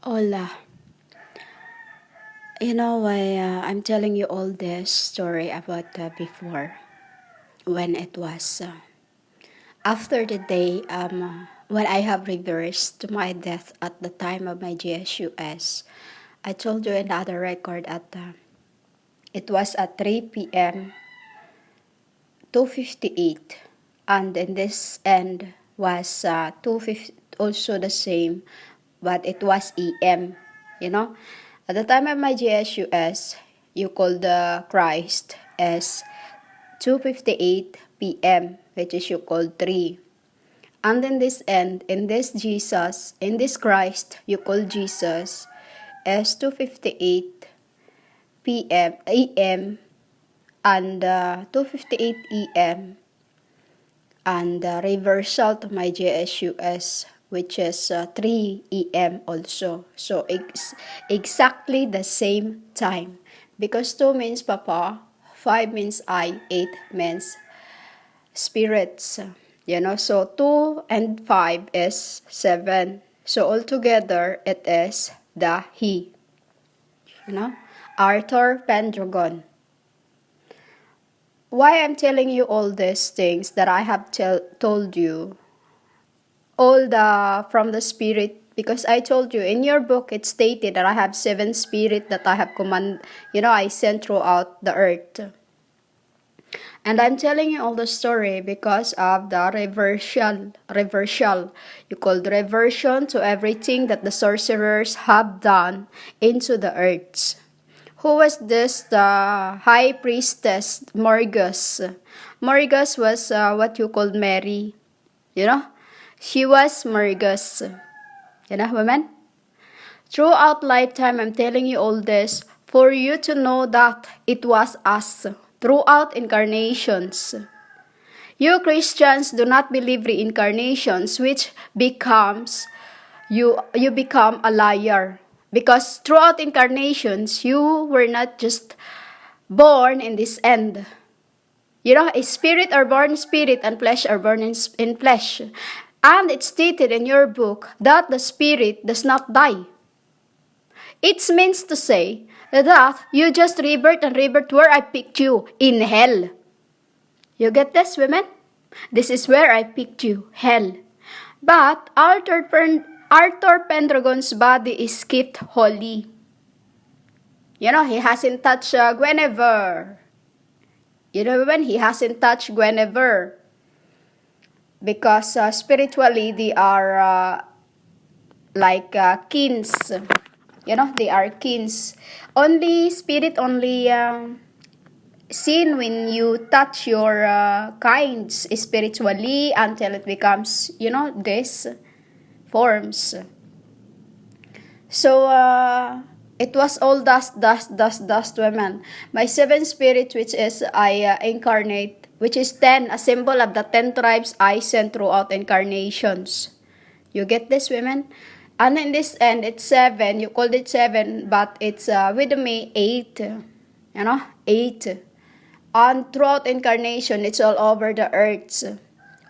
Hola. You know why I'm telling you all this story about before when it was after the day when I have reversed my death at the time of my GSUS. I told you in the other record it was at 3 p.m. 2:58, and in this end was 2:50, also the same, but it was EM. You know, at the time of my GSUS, you call the Christ as 2:58 p.m., which is you call 3. And in this end, in this Jesus, in this Christ, you call Jesus as 2:58 p.m. a.m. and 2:58 e.m. and the reversal to my JSUS, which is 3 e.m. also. So exactly the same time. Because 2 means Papa, 5 means I, 8 means spirits. You know, so 2 and 5 is 7. So altogether, it is the He. You know, Arthur Pendragon. Why I'm telling you all these things that I have told you, all the from the spirit, because I told you in your book it stated that I have 7 spirit that I have I sent throughout the earth. And I'm telling you all the story because of the reversal. You called reversion to everything that the sorcerers have done into the earth. Who was this? The high priestess, Morgus. Morgus was what you called Mary. You know? She was Morgus. You know, women? Throughout lifetime, I'm telling you all this for you to know that it was us. Throughout incarnations. You Christians do not believe reincarnations, which becomes you become a liar. Because throughout incarnations, you were not just born in this end. You know, a spirit are born in spirit and flesh are born in flesh. And it's stated in your book that the spirit does not die. It means to say that you just rebirth and rebirth where I picked you, in hell. You get this, women? This is where I picked you, hell. But Arthur Pendragon's body is kept holy. You know, he hasn't touched Guinevere. You know, when he hasn't touched Guinevere. Because spiritually, they are like kins. You know, they are kins. Only spirit, only seen when you touch your kinds spiritually until it becomes, you know, this forms. So, it was all dust, women. My 7 spirit, which is I incarnate, which is 10, a symbol of the 10 tribes I sent throughout incarnations. You get this, women? And in this end, it's 7. You called it 7, but it's with me 8. You know, 8. And throughout incarnation, it's all over the earth.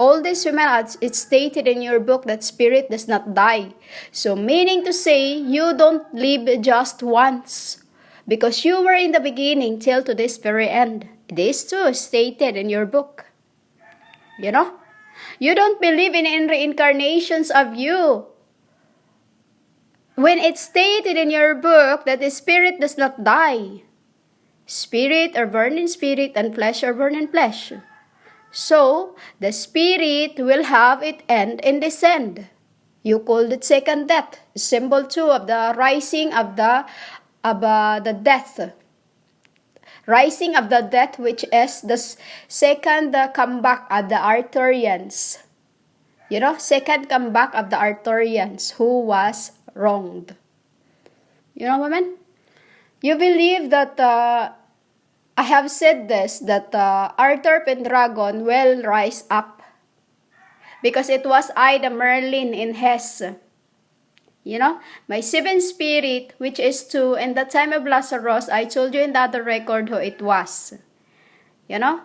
All this, women, it's stated in your book that spirit does not die. So meaning to say, you don't live just once. Because you were in the beginning till to this very end. This too is stated in your book. You know? You don't believe in reincarnations of you. When it's stated in your book that the spirit does not die. Spirit are born in spirit and flesh are born in flesh. So, the spirit will have it end and descend. You call it second death, symbol 2 of the rising of the death. Rising of the death, which is the second comeback of the Arthurians. You know, second comeback of the Arthurians who was wronged. You know, women? You believe that I have said this, that Arthur Pendragon will rise up. Because it was I, the Merlin in Hesse. You know, my 7 spirit, which is 2, in the time of Lazarus, I told you in the other record who it was. You know?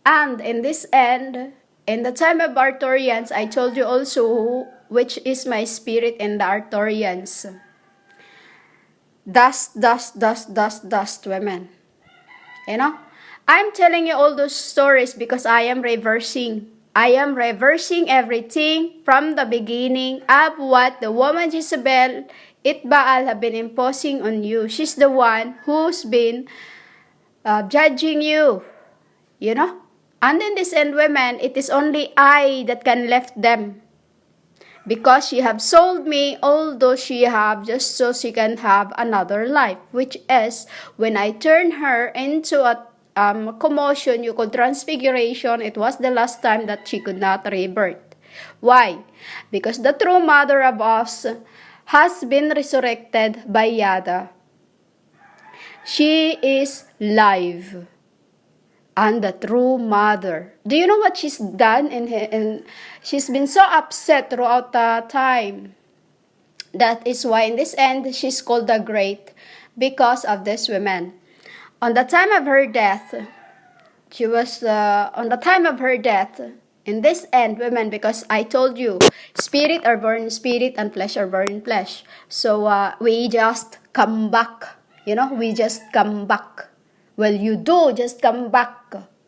And in this end, in the time of Arthurians, I told you also which is my spirit in the Arthurians. Dust, dust, dust, dust, dust, women. You know? I'm telling you all those stories because I am reversing. I am reversing everything from the beginning of what the woman Jezebel, Baal have been imposing on you. She's the one who's been judging you. You know? And in this end, women, it is only I that can left them. Because she have sold me all those she have just so she can have another life, which is when I turn her into a commotion, you call transfiguration. It was the last time that she could not rebirth. Why? Because the true mother of us has been resurrected by Yada. She is live and the true mother. Do you know what she's done? And she's been so upset throughout the time. That is why in this end, she's called the Great because of this woman. On the time of her death, she was, on the time of her death, in this end, women, because I told you, spirit are born in spirit and flesh are born in flesh. So we just come back. You know, we just come back. Well, you do just come back.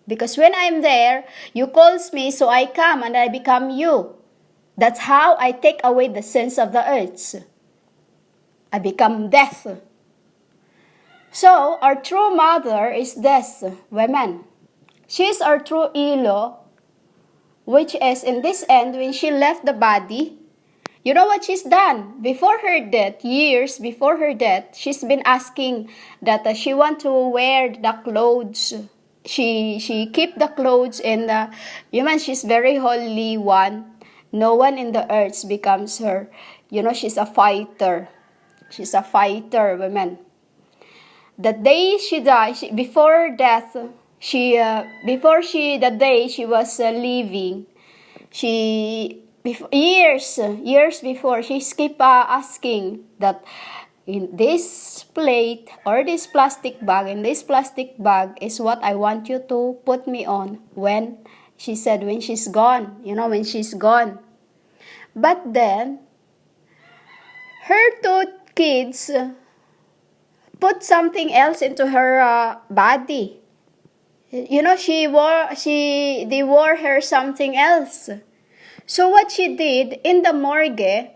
Because when I'm there, you calls me, so I come and I become you. That's how I take away the sins of the earth. I become death. So, our true mother is this, women. She is our true ello, which is in this end, when she left the body, you know what she's done? Before her death, years before her death, she's been asking that she want to wear the clothes. She keep the clothes in the, she's very holy one. No one in the earth becomes her. You know, she's a fighter. She's a fighter, women. The day she died, before death, the day she was leaving, years before, she keep asking that in this plate or this plastic bag, is what I want you to put me on when she said when she's gone, when she's gone. But then, her two kids put something else into her body. They wore her something else. So what she did, in the morgue,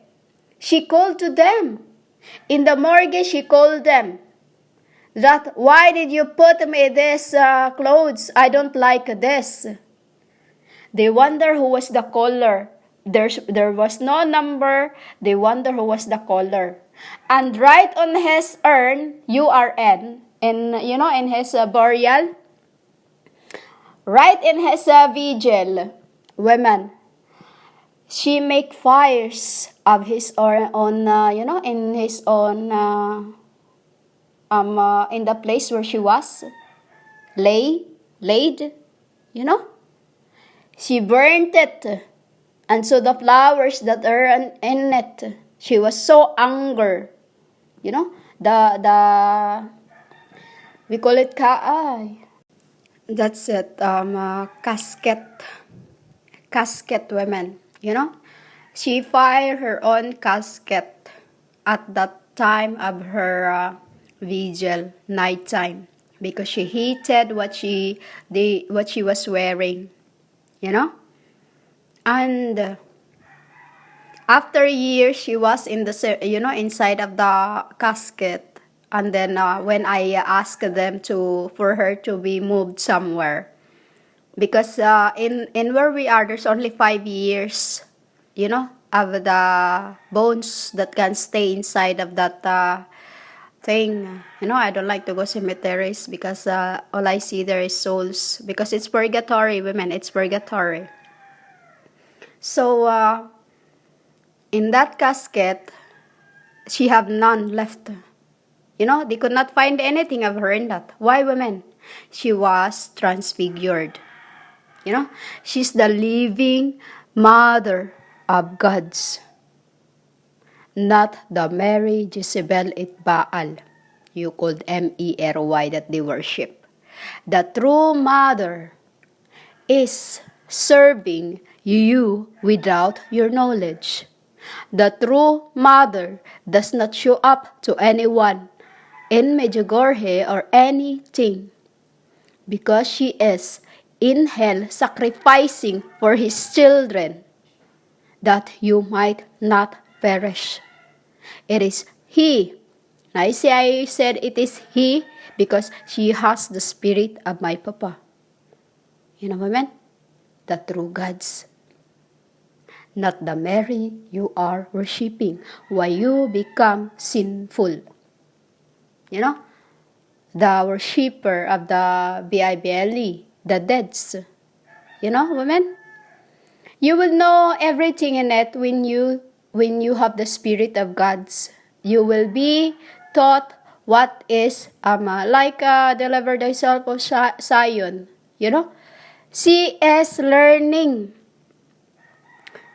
she called to them. In the morgue, she called them. That, why did you put me this clothes? I don't like this. They wonder who was the caller. There was no number. They wonder who was the caller. And right on his urn, URN, in his burial, right in his vigil, women, she make fires of his own, in his own, in the place where she was laid, She burnt it. And so the flowers that are in it, she was so angry. We call it kaay. That's it, casket women, She fired her own casket at that time of her vigil, nighttime, because she hated what she was wearing, And after years, she was in the, inside of the casket. And then when I asked them for her to be moved somewhere, because in where we are, there's only 5 years, of the bones that can stay inside of that thing. I don't like to go cemeteries because all I see there is souls. Because it's purgatory, women. It's purgatory. So, in that casket, she have none left. They could not find anything of her in that. Why, women? She was transfigured. She's the living mother of gods. Not the Mary Jezebel Baal. You called Mery that they worship. The true mother is serving you without your knowledge. The true mother does not show up to anyone in Medjugorje or anything, because she is in hell sacrificing for his children, that you might not perish. It is he. I said it is he because she has the spirit of my papa. You know what I mean? The true gods. Not the Mary you are worshipping. Why you become sinful. You know? The worshipper of the Bible, the deads. You know, women? You will know everything in it when you have the spirit of God's. You will be taught what is like deliver thyself of Zion. You know, she is learning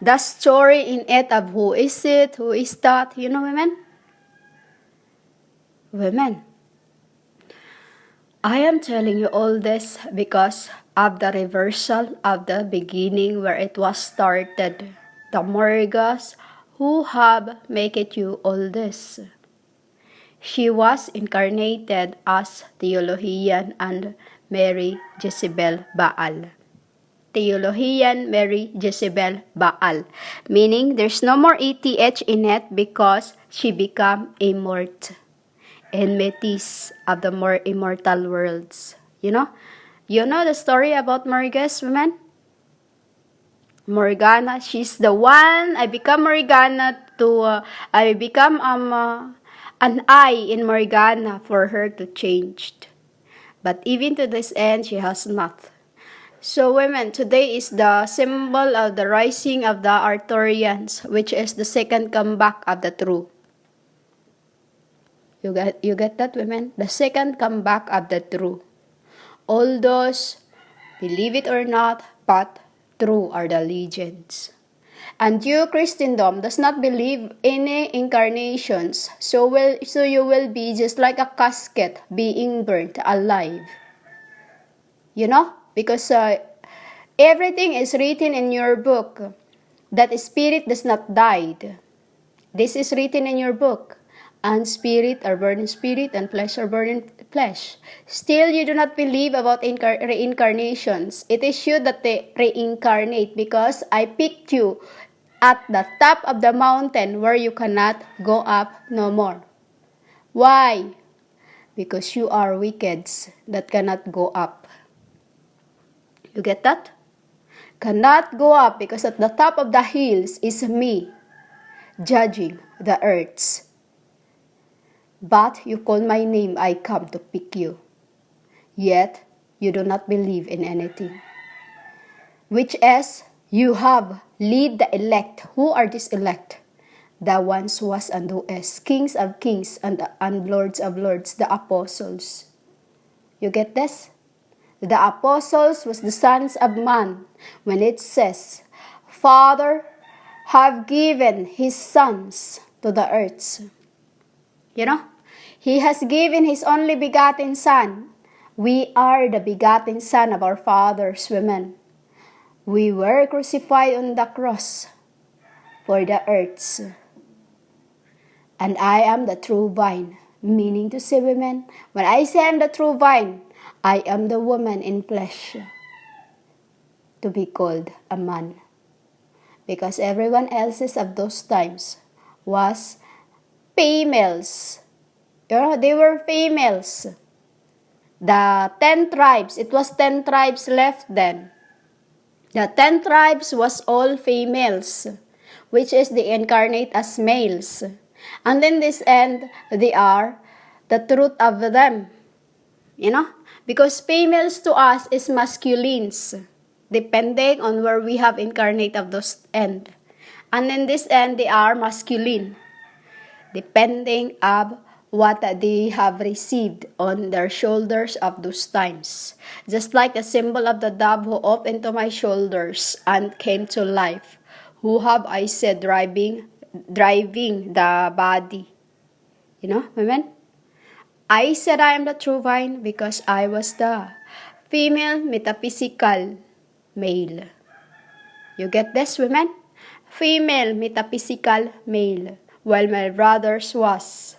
the story in it of who is it, who is that. You know, women. Women. I am telling you all this because of the reversal of the beginning where it was started. The morgues who have maketh you all this. She was incarnated as Theologian and Mary Jezebel Baal. Theologian Mary Jezebel Baal. Meaning there's no more ETH in it because she became immortal. Enmities of the more immortal worlds. You know the story about Morgus, women? Morgana, she's the one. I become Morgana to, I become an eye in Morgana for her to change. But even to this end, she has not. So women, today is the symbol of the rising of the Arthurians, which is the second comeback of the true. You get that, women? The second comeback of the true. All those, believe it or not, but true are the legends. And you, Christendom, does not believe any incarnations, so you will be just like a casket being burnt alive. You know? Because everything is written in your book that spirit does not die. This is written in your book. And spirit are born in spirit, and flesh are born in flesh. Still, you do not believe about reincarnations. It is you that they reincarnate because I picked you at the top of the mountain where you cannot go up no more. Why? Because you are wickeds that cannot go up. You get that? Cannot go up because at the top of the hills is me judging the earths. But you call my name, I come to pick you. Yet, you do not believe in anything. Which is, you have lead the elect. Who are these elect? The ones was and who is. Kings of kings and lords of lords, the apostles. You get this? The apostles was the sons of man. When it says, Father have given his sons to the earth. You know? He has given his only begotten Son. We are the begotten Son of our fathers, women. We were crucified on the cross for the earths. And I am the true vine. Meaning to say, women, when I say I am the true vine, I am the woman in flesh to be called a man. Because everyone else's of those times was females. They were females. The 10 tribes, it was 10 tribes left then. The 10 tribes was all females, which is they incarnate as males. And in this end, they are the truth of them. You know? Because females to us is masculines, depending on where we have incarnate of those end. And in this end, they are masculine, depending of what they have received on their shoulders of those times. Just like the symbol of the dove who opened to my shoulders and came to life. Who have I said driving the body. You know, women? I said I am the true vine because I was the female metaphysical male. You get this, women? Female metaphysical male. While my brothers was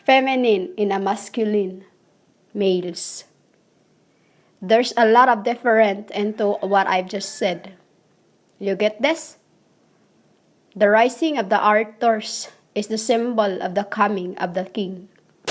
feminine in a masculine males. There's a lot of difference into what I've just said. You get this? The rising of the Arthurs is the symbol of the coming of the king.